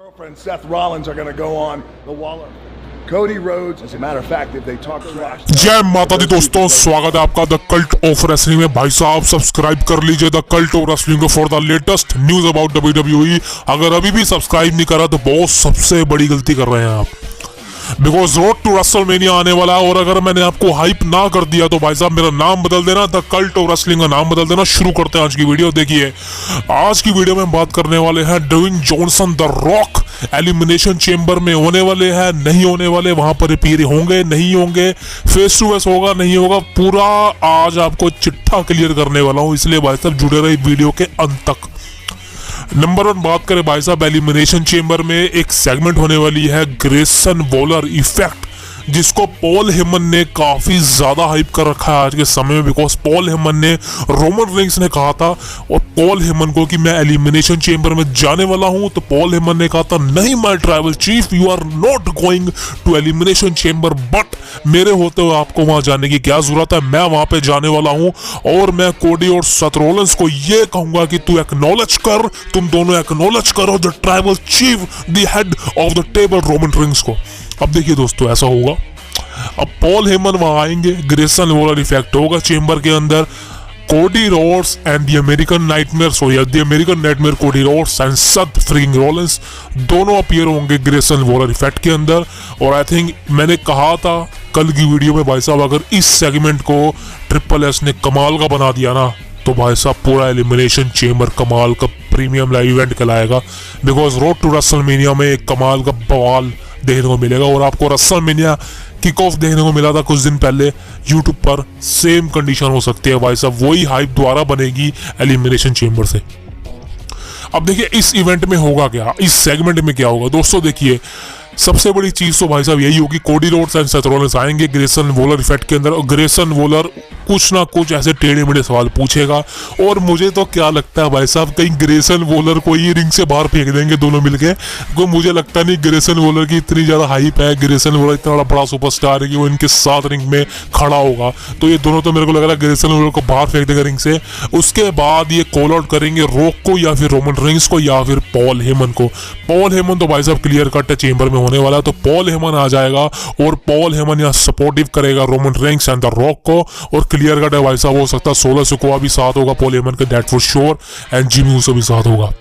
Girlfriend Seth Rollins are going to go on the Waller. Cody Rhodes, as a matter of fact, if they talk trash. जय माता दी दोस्तों, स्वागत है आपका the cult of wrestling में। भाई साहब सब्सक्राइब कर लीजिए the cult of wrestling for the latest news about WWE। अगर अभी भी सब्सक्राइब नहीं करा तो बहुत सबसे बड़ी गलती कर रहे हैं आप, बिकॉज रोड टू रेसलमेनिया आने वाला है। और अगर मैंने आपको हाइप ना कर दिया तो भाई साहब मेरा नाम बदल देना, द कल्ट ऑफ रेसलिंग का नाम बदल देना। शुरू करते हैं आज की वीडियो। देखिए आज की वीडियो में हम बात करने वाले हैं Dwayne Johnson the Rock elimination chamber में होने वाले हैं, नहीं होने वाले, वहां पर अपीयर होंगे नहीं होंगे, फेस टू फेस होगा नहीं होगा, पूरा आज आपको चिट्ठा क्लियर करने वाला हूं। इसलिए भाई साहब जुड़े रहे वीडियो के अंत तक। नंबर 1 बात करें भाई साहब, एलिमिनेशन चेंबर में एक सेगमेंट होने वाली है ग्रेसन वॉलर इफेक्ट, जिसको पॉल हेमन ने काफी ज्यादा हाइप कर रखा है आज के समय में। बिकॉज पॉल हेमन ने, रोमन रेंस ने कहा था और पॉल हेमन को कि मैं एलिमिनेशन चेंबर में जाने वाला हूं, तो पॉल हेमन ने कहा था नहीं my tribal chief, you are not going to elimination chamber, but मेरे होते हुए आपको वहां जाने की क्या जरूरत है, मैं वहां पे जाने वाला हूं। और मैं कोडी और सेथ रॉलिंस को ये कहूंगा कि तू एक्नॉलेज कर, तुम दोनों एक्नॉलेज करो the tribal chief, the head of the table Roman Reigns को। अब देखिए दोस्तों ऐसा होगा, अब पॉल हेमन वहां आएंगे, ग्रेसन वॉलर इफेक्ट होगा चेंबर के अंदर, Cody Rhodes and the American nightmare, the American nightmare Cody Rhodes and Seth freaking Rollins दोनों अपीयर होंगे ग्रेसन वॉलर इफेक्ट के अंदर। और आई थिंक मैंने कहा था कल की वीडियो में भाई साहब, अगर इस सेगमेंट को ट्रिपल एस ने कमाल का बना दिया ना, तो भाई साहब पूरा एलिमिनेशन चेंबर कमाल का प्रीमियम लाइव इवेंट कहलाएगा। बिकॉज रोड टू रेसलमेनिया में एक कमाल का बवाल देखने को मिलेगा। और आपको रेसलमेनिया किक ऑफ देखने को मिला था कुछ दिन पहले यूट्यूब पर, सेम कंडीशन हो सकती है भाई साहब, वही हाइप दोबारा बनेगी एलिमिनेशन चेंबर से। अब देखिए इस इवेंट में होगा क्या, इस सेगमेंट में क्या होगा दोस्तों। देखिए सबसे बड़ी चीज तो भाई साहब यही होगी, Cody Rhodes and Seth Rollins आएंगे ग्रेसन वॉलर इफेक्ट के अंदर, और ग्रेसन वॉलर कुछ ना कुछ ऐसे टेढ़े मेढ़े सवाल पूछेगा। और मुझे तो क्या लगता है भाई साहब, कहीं ग्रेसन वॉलर को ये रिंग से बाहर फेंक देंगे दोनों मिलके, क्योंकि मुझे लगता नहीं ग्रेसन वॉलर की इतनी ज्यादा हाइप है, ग्रेसन वॉलर इतना बड़ा सुपरस्टार है कि वो इनके साथ रिंग में खड़ा होगा। तो ये दोनों तो मेरे को लग रहा है ग्रेसन वॉलर को बाहर फेंक देगा रिंग से। उसके बाद ये कॉल आउट करेंगे रॉक को या फिर रोमन रेंस को या फिर पॉल हेमन को। पॉल हेमन तो भाई साहब क्लियर कट चेंबर में होने वाला है, तो पॉल हेमन आ जाएगा और पॉल हेमन यहाँ सपोर्टिव करेगा Roman Reigns and the rock को। और क्लियर कट है भाई साहब, हो सकता है 16 सुकोआ भी साथ होगा पॉल हेमन के, that for sure, and Jimmy Uso भी साथ होगा।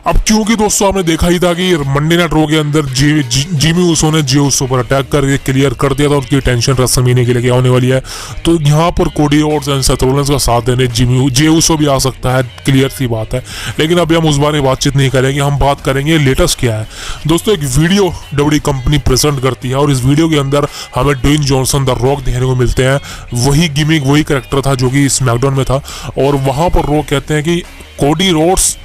अब क्योंकि दोस्तों आपने देखा ही था कि मंडे नाइट रो के अंदर जिमी ऊसो ने जे ऊसो पर अटैक करके क्लियर कर दिया था उनकी टेंशन रेसलमेनिया के लिए क्या होने वाली है। तो यहाँ पर Cody Rhodes and Seth Rollins का साथ देने जे ऊसो भी आ सकता है, क्लियर सी बात है। लेकिन अभी हम उस बारे में बातचीत नहीं करेंगे, हम बात करेंगे लेटेस्ट क्या है दोस्तों। एक वीडियो WWE कंपनी प्रेजेंट करती है और इस वीडियो के अंदर हमें ड्वेन जॉनसन द रॉक देखने को मिलते हैं। वही गिमिक, वही कैरेक्टर था जो कि स्मैकडाउन में था। और वहां पर रॉक कहते हैं कि कोडी रोड्स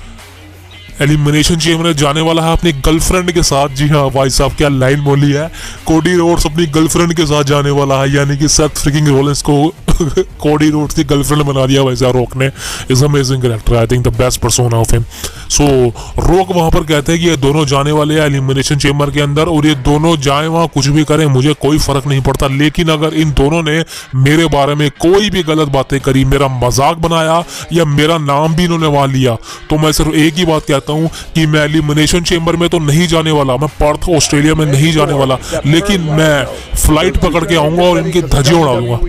एलिमिनेशन चेंबर में जाने वाला है अपनी गर्लफ्रेंड के साथ। जी हाँ भाई साहब क्या लाइन बोली है, कोडी रोड्स अपनी गर्लफ्रेंड के साथ जाने वाला है, यानी कि सेथ फ्रीकिंग रॉलिंस को कोडी रोड्स की गर्लफ्रेंड बना दिया भाई साहब रॉक ने। Is amazing character, I think the best persona of him. So rock वहां पर कहते हैं कि ये दोनों जाने वाले हैं एलिमिनेशन चेंबर के अंदर, और ये दोनों जाए वहां कुछ भी करें मुझे कोई फर्क नहीं पड़ता। लेकिन अगर इन दोनों ने मेरे बारे में कोई भी गलत बातें करी, मेरा मजाक बनाया या मेरा नाम भी इन्होंने वहां लिया, तो मैं सिर्फ एक ही बात कहता हूं कि मैं एलिमिनेशन चेंबर में तो नहीं जाने वाला, मैं पर्थ ऑस्ट्रेलिया में नहीं जाने वाला, लेकिन मैं फ्लाइट पकड़ के आऊंगा और इनकी धज्जियां उड़ा दूंगा।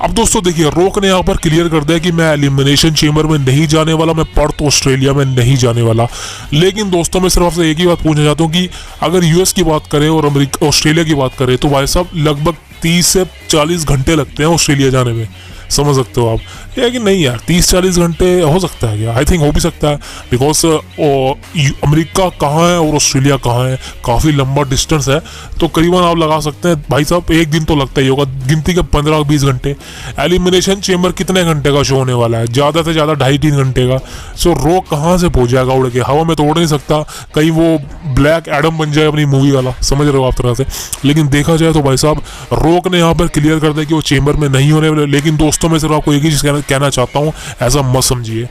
अब दोस्तों देखिए रॉक ने यहाँ पर क्लियर कर दिया कि मैं एलिमिनेशन चेंबर में नहीं जाने वाला, मैं पर्थ ऑस्ट्रेलिया में नहीं जाने वाला। लेकिन दोस्तों मैं सिर्फ आपसे एक ही बात पूछना चाहता हूँ कि अगर यूएस की बात करें और ऑस्ट्रेलिया की बात करें, तो भाई साहब लगभग 30 से 40 घंटे लगते हैं ऑस्ट्रेलिया जाने में, समझ सकते हो आप। या कि नहीं यार 30-40 घंटे हो सकता है क्या, आई थिंक हो भी सकता है। बिकॉज अमेरिका कहाँ है और ऑस्ट्रेलिया कहाँ है, काफ़ी लंबा डिस्टेंस है, तो करीबन आप लगा सकते हैं भाई साहब एक दिन तो लगता ही होगा, गिनती के 15-20 घंटे। एलिमिनेशन चेंबर कितने घंटे का शो होने वाला है, ज़्यादा से ज़्यादा 2.5-3 घंटे का। सो रॉक कहाँ से पहुँच जाएगा उड़ के, हवा में तो उड़ नहीं सकता, कहीं वो ब्लैक एडम बन जाए अपनी मूवी वाला, समझ रहे हो आप तरह से। लेकिन देखा जाए तो भाई साहब रॉक ने यहाँ पर क्लियर कर दिया कि वो चेंबर में नहीं होने वाले। लेकिन दोस्तों मैं सिर्फ आपको एक ही चीज़ कहना चाहता हूँ, ऐसा मत समझिए।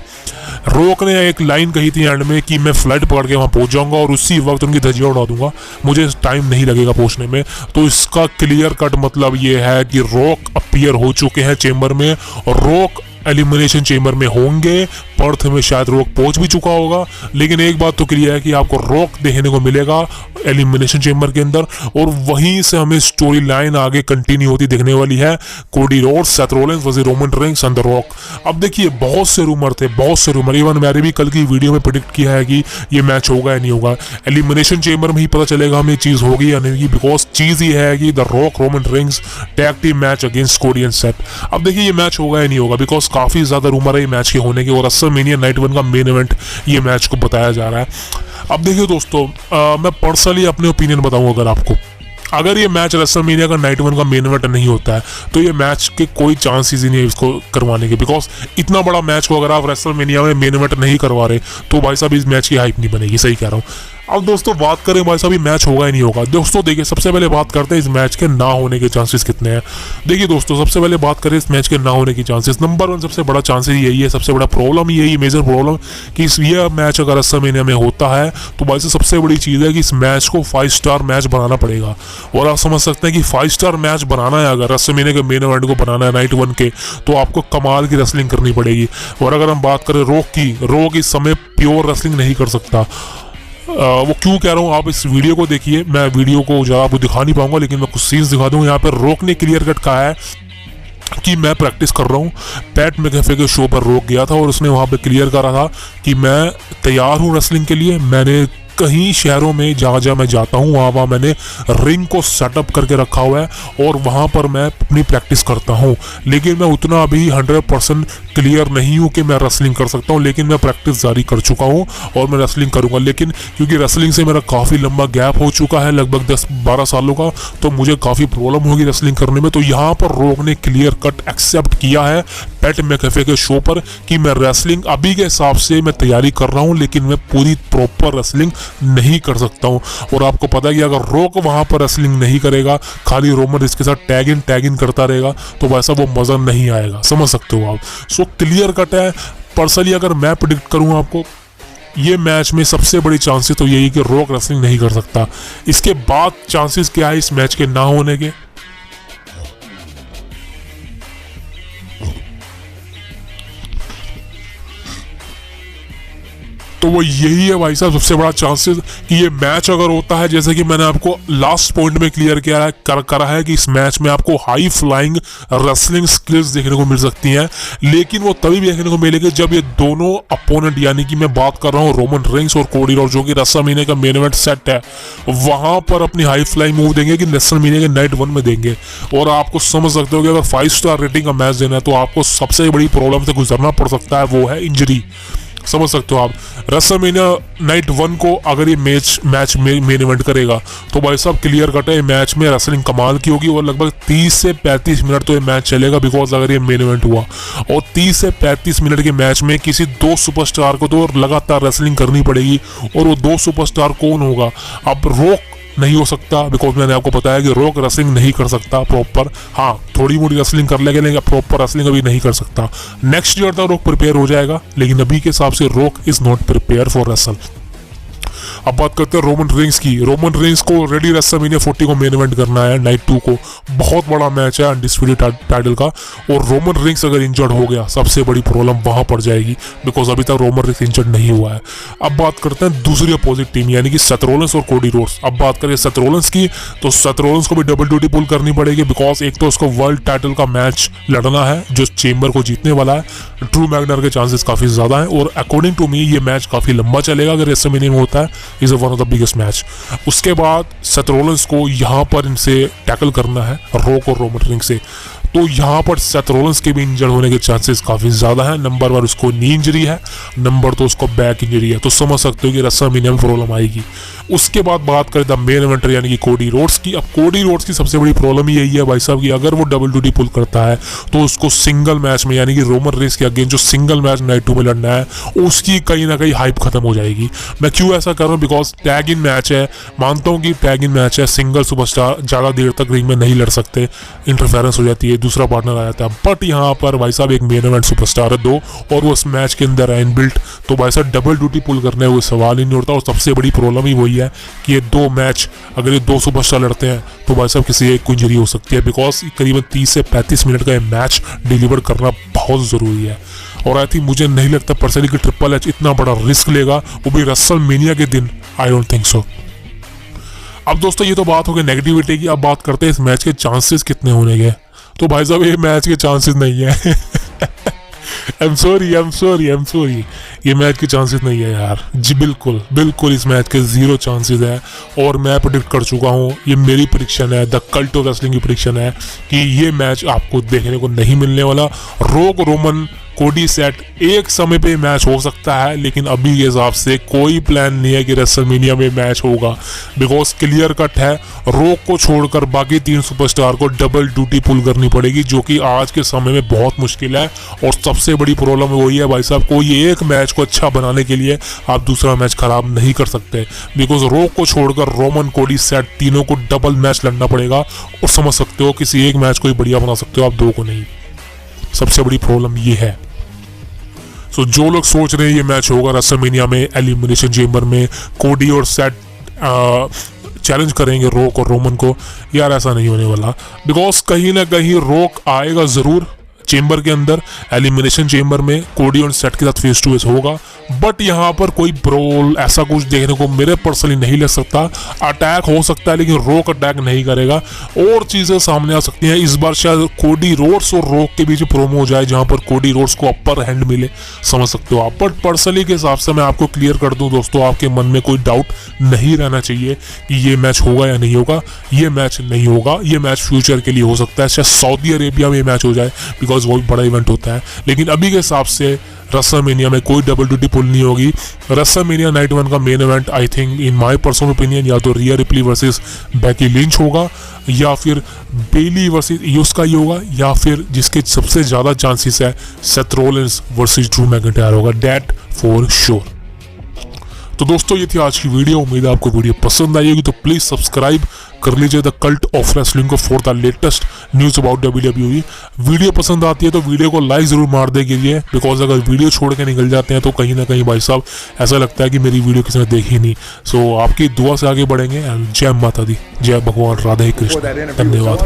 रॉक ने एक लाइन कही थी एंड में कि मैं फ्लाइट पकड़ के वहाँ पहुँच जाऊँगा और उसी वक्त उनकी धज्जियाँ उड़ा दूंगा, मुझे टाइम नहीं लगेगा पहुँचने में। तो इसका क्लियर कट मतलब ये है कि रॉक अपीयर हो चुके हैं चेंबर में और रॉक एलिमिनेशन चेंबर में होंगे, पर्थ में शायद रॉक पहुंच भी चुका होगा, लेकिन एक बात तो क्लियर है कि आपको रॉक देखने को मिलेगा एलिमिनेशन चेंबर के अंदर, और वहीं से हमें स्टोरी लाइन आगे कंटिन्यू होती दिखने वाली है। Cody Rhodes, Seth Rollins versus Roman Reigns and the rock. अब देखिए बहुत से रूमर थे, बहुत से रूमर, इवन मैंने भी कल की वीडियो में प्रेडिक्ट किया है कि ये मैच होगा या नहीं होगा। एलिमिनेशन चेंबर में ही पता चलेगा हमें चीज होगी या नहीं, बिकॉज चीज ये है कि the rock Roman Reigns tag team match against कोडी एंड सेथ। अब देखिए ये मैच होगा या नहीं होगा, बिकॉज काफी ज्यादा रूमर है ये मैच के होने के, और रेसलमेनिया नाइट 1 का मेन इवेंट ये मैच को बताया जा रहा है। अब देखिए दोस्तों, मैं पर्सनली अपने ओपिनियन बताऊं, अगर आपको, अगर ये मैच रेसलमेनिया का नाइट 1 का मेन इवेंट नहीं होता है तो ये मैच के कोई चांसेस ही नहीं है इसको करवाने के, बिकॉज इतना बड़ा मैच को अगर आप रेसलमेनिया में मेन इवेंट नहीं करवा रहे तो भाई साहब इस मैच की हाइप नहीं बनेगी। सही कह रहा हूँ। अब दोस्तों बात करें भाई साहब ये मैच होगा या नहीं होगा। दोस्तों देखिए सबसे पहले बात करते हैं इस मैच के ना होने के चांसेस कितने हैं। देखिए दोस्तों सबसे पहले बात करें इस मैच के ना होने की चांसेस। नंबर 1 सबसे बड़ा चांसेस यही है, सबसे बड़ा प्रॉब्लम यही, मेजर प्रॉब्लम, कि ये मैच अगर रेसलमेनिया में होता है तो भाई साहब सबसे बड़ी चीज़ है कि इस मैच को 5 स्टार मैच बनाना पड़ेगा। और आप समझ सकते हैं कि 5 स्टार मैच बनाना है, अगर रेसलमेनिया के मेन इवेंट को बनाना है नाइट 1 के, तो आपको कमाल की रेसलिंग करनी पड़ेगी। और अगर हम बात करें रॉक की, रॉक इस समय प्योर रेसलिंग नहीं कर सकता। वो क्यों कह रहा हूँ, आप इस वीडियो को देखिए। मैं वीडियो को ज़्यादा आपको दिखा नहीं पाऊंगा, लेकिन मैं कुछ सीन्स दिखा दूँ। यहाँ पर रॉक ने क्लियर कट कहा है कि मैं प्रैक्टिस कर रहा हूँ। पैट मैकेफे के शो पर रॉक गया था और उसने वहाँ पे क्लियर करा था कि मैं तैयार हूँ रेसलिंग के लिए। मैंने कहीं शहरों में जहाँ मैं जाता हूँ वहाँ मैंने रिंग को सेटअप करके रखा हुआ है और वहाँ पर मैं अपनी प्रैक्टिस करता हूँ, लेकिन मैं उतना अभी 100% क्लियर नहीं हूँ कि मैं रेसलिंग कर सकता हूँ, लेकिन मैं प्रैक्टिस जारी कर चुका हूँ और मैं रेसलिंग करूँगा। लेकिन क्योंकि रेसलिंग से मेरा काफ़ी लंबा गैप हो चुका है, लगभग 10-12 सालों का, तो मुझे काफ़ी प्रॉब्लम होगी रेसलिंग करने में। तो यहाँ पर रॉक ने क्लियर कट एक्सेप्ट किया है पैट मैकेफे के शो पर कि मैं रेसलिंग अभी के हिसाब से मैं तैयारी कर रहा हूँ, लेकिन मैं पूरी प्रॉपर रेसलिंग नहीं कर सकता हूँ। और आपको पता है कि अगर रॉक वहाँ पर रेसलिंग नहीं करेगा, खाली रोमन इसके साथ टैग इन करता रहेगा, तो वैसा वो मज़ा नहीं आएगा। समझ सकते हो आप। सो क्लियर कट है। पर्सनली अगर मैं प्रेडिक्ट करूँ आपको, ये मैच में सबसे बड़ी चांसेस तो यही कि रॉक रेसलिंग नहीं कर सकता। इसके बाद चांसेस क्या है इस मैच के ना होने के? तो वो यही है भाई साहब सबसे बड़ा चांसेस कि ये मैच अगर होता है, जैसे कि मैंने आपको लास्ट पॉइंट में क्लियर करा है कि इस मैच में आपको हाई फ्लाइंग रेसलिंग स्किल्स देखने को मिल सकती हैं, लेकिन वो तभी भी देखने को मिलेगी जब ये दोनों अपोनेंट, यानी कि मैं बात कर रहा हूँ रोमन रेंस और कोडी रोड्स, जो कि रेसलमेनिया का मेन इवेंट सेट है, वहां पर अपनी हाई फ्लाइंग मूव देंगे कि रेसलमेनिया के नाइट 1 में देंगे। और आपको समझ सकते हो कि अगर 5 स्टार रेटिंग का मैच देना है तो आपको सबसे बड़ी प्रॉब्लम से गुजरना पड़ सकता है, वो है इंजरी। समझ सकते हो आप। रेसलमेनिया नाइट 1 को अगर ये मैच मेन इवेंट करेगा तो भाई साहब क्लियर कट है मैच में रेसलिंग कमाल की होगी और लगभग 30 से 35 मिनट तो ये मैच चलेगा, बिकॉज अगर ये मेन इवेंट हुआ और 30 से 35 मिनट के मैच में किसी 2 सुपरस्टार को तो लगातार रेसलिंग करनी पड़ेगी। और वो 2 सुपरस्टार कौन होगा? अब रॉक नहीं हो सकता, बिकॉज मैंने आपको बताया कि रॉक रेसलिंग नहीं कर सकता प्रॉपर। हाँ, थोड़ी मोटी रेसलिंग कर लेगा, लेकिन प्रॉपर रेसलिंग अभी नहीं कर सकता। नेक्स्ट ईयर तक रॉक प्रिपेयर हो जाएगा, लेकिन अभी के हिसाब से rock is not prepare for wrestle. अब बात करते हैं रोमन रेंस की। रोमन रेंस को रेडी रेसलमेनिया 40 को मेन इवेंट करना है नाइट 2 को। बहुत बड़ा मैच है अनडिस्प्यूटेड टाइटल का, और रोमन रेंस अगर इंजर्ड हो गया सबसे बड़ी प्रॉब्लम वहां पड़ जाएगी, बिकॉज अभी तक रोमन रेंस इंजर्ड नहीं हुआ है। अब बात करते हैं दूसरी अपोजिट टीम, यानी कि सेथ रॉलिंस और कोडी रोड्स। अब बात करें सेथ रॉलिंस की, तो सेथ रॉलिंस को भी डबल ड्यूटी पुल करनी पड़ेगी, बिकॉज एक तो उसको वर्ल्ड टाइटल का मैच लड़ना है जो चेंबर को जीतने वाला है। ड्रू मैगनर के चांसेस काफी ज्यादा हैं, और अकॉर्डिंग टू मी ये मैच काफी लंबा चलेगा अगर रेसलमेनिया में होता है। Is one of the biggest match. उसके बाद सेथ रॉलिंस को यहाँ पर इनसे टैकल करना है रॉक और रोमन रेंस से, तो यहाँ पर सेथ रॉलिंस के भी इंजर्ड होने के चांसेस काफी ज्यादा है। नंबर 1 उसको नी इंजरी है, नंबर 2 उसको बैक इंजरी है, तो समझ सकते हो कि रेसलमेनिया में प्रॉब्लम आएगी। उसके बाद बात करें द मेन इवेंटर यानी कि कोडी रोड्स की। अब कोडी रोड्स की सबसे बड़ी प्रॉब्लम यही है भाई साहब कि अगर वो डबल ड्यूटी पुल करता है तो उसको सिंगल मैच में, यानी कि रोमन रेंस के अगेंस्ट जो सिंगल मैच नाइट 2 में लड़ना है, उसकी कहीं ना कहीं हाइप खत्म हो जाएगी। मैं क्यों ऐसा कर रहा हूँ? बिकॉज टैग इन मैच है, मानता हूँ कि टैग इन मैच है, सिंगल सुपरस्टार ज़्यादा देर तक रिंग में नहीं लड़ सकते, इंटरफेरेंस हो जाती है, दूसरा पार्टनर आ जाता है। बट यहाँ पर भाई साहब एक मेन इवेंट सुपरस्टार है 2, और वो उस मैच के अंदर है इनबिल्ट, तो भाई साहब डबल ड्यूटी पुल करने हुए सवाल ही नहीं उठता। और सबसे बड़ी प्रॉब्लम ही वही है कि ये 2 मैच, अगर ये 2 सुपरस्टार लड़ते हैं तो भाई साहब किसी एक को इंजरी हो सकती है, बिकॉज करीबन 30 से 35 मिनट का ये मैच डिलीवर करना बहुत ज़रूरी है। और आई थिंक मुझे नहीं लगता पर्सनली कि ट्रिपल एच इतना बड़ा रिस्क लेगा, वो भी रेसलमेनिया के दिन। I don't think so. अब दोस्तों ये तो बात हो गई नेगेटिविटी की, अब बात करते हैं इस मैच के चांसेस कितने होने के। तो भाई साहब ये मैच के चांसेस नहीं है आई एम सॉरी, ये मैच के चांसेस नहीं है यार जी, बिल्कुल इस मैच के 0 चांसेस है। और मैं प्रेडिक्ट कर चुका हूँ, ये मेरी प्रेडिक्शन है, द कल्ट ऑफ रेसलिंग की प्रेडिक्शन है कि ये मैच आपको देखने को नहीं मिलने वाला। रोक रोमन कोडी सेट एक समय पे मैच हो सकता है, लेकिन अभी के हिसाब से कोई प्लान नहीं है कि रेसलमेनिया में मैच होगा, बिकॉज क्लियर कट है रोक को छोड़कर बाकी 3 सुपरस्टार को डबल ड्यूटी पुल करनी पड़ेगी, जो कि आज के समय में बहुत मुश्किल है। और सबसे बड़ी प्रॉब्लम वही है भाई साहब, कोई एक मैच को अच्छा बनाने के लिए आप दूसरा मैच खराब नहीं कर सकते, बिकॉज रोक को छोड़कर रोमन कोडी सेट तीनों को डबल मैच लड़ना पड़ेगा। और समझ सकते हो किसी एक मैच को ही बढ़िया बना सकते हो आप, 2 को नहीं। सबसे बड़ी प्रॉब्लम ये है। सो जो लोग सोच रहे हैं ये मैच होगा रेसलमेनिया में एलिमिनेशन चेंबर में, कोडी और सेट चैलेंज करेंगे रोक और रोमन को, यार ऐसा नहीं होने वाला। बिकॉज कहीं ना कहीं रोक आएगा जरूर चेंबर के अंदर, एलिमिनेशन चेंबर में कोडी और सेट के साथ फेस टू फेस होगा, बट यहाँ पर कोई ब्रोल ऐसा कुछ देखने को मेरे पर्सनली नहीं लग सकता। अटैक हो सकता है लेकिन रोक अटैक नहीं करेगा, और चीजें सामने आ सकती हैं। इस बार शायद कोडी रोड्स और रोक के बीच प्रोमो हो जाए जहां पर कोडी रोड्स को अपर हैंड मिले, समझ सकते हो आप। बट पर्सनली के हिसाब से मैं आपको क्लियर कर दूं दोस्तों, आपके मन में कोई डाउट नहीं रहना चाहिए कि ये मैच होगा या नहीं होगा। ये मैच नहीं होगा, ये मैच फ्यूचर के लिए हो सकता है, शायद सऊदी अरेबिया में ये मैच हो जाए, बिकॉज वो भी बड़ा इवेंट होता है। लेकिन अभी के हिसाब से रेसलमेनिया में कोई डबल ड्यूटी पुल नहीं होगी। रेसलमेनिया नाइट 1 का main event I think in my personal opinion या तो रिया रिप्ली वर्सेस बेकी लिंच होगा, या फिर बेली वर्सेस ईओ स्काई होगा, या फिर जिसके सबसे ज़्यादा चांसेस है Seth Rollins versus Drew McIntyre होगा, दैट फॉर श्योर। तो दोस्तों ये थी आज की वीडियो, उम्मीद है आपको वीडियो पसंद आई होगी। तो प्लीज सब्सक्राइब कर लीजिए द कल्ट ऑफ रेसलिंग को for the latest news about WWE। Video पसंद आती है तो वीडियो को लाइक जरूर मार दे कीजिए, बिकॉज अगर वीडियो छोड़ के निकल जाते हैं तो कहीं ना कहीं भाई साहब ऐसा लगता है कि मेरी वीडियो किसी ने देखी नहीं। सो आपकी दुआ से आगे बढ़ेंगे। एंड जय माता दी, जय भगवान राधे कृष्ण, धन्यवाद।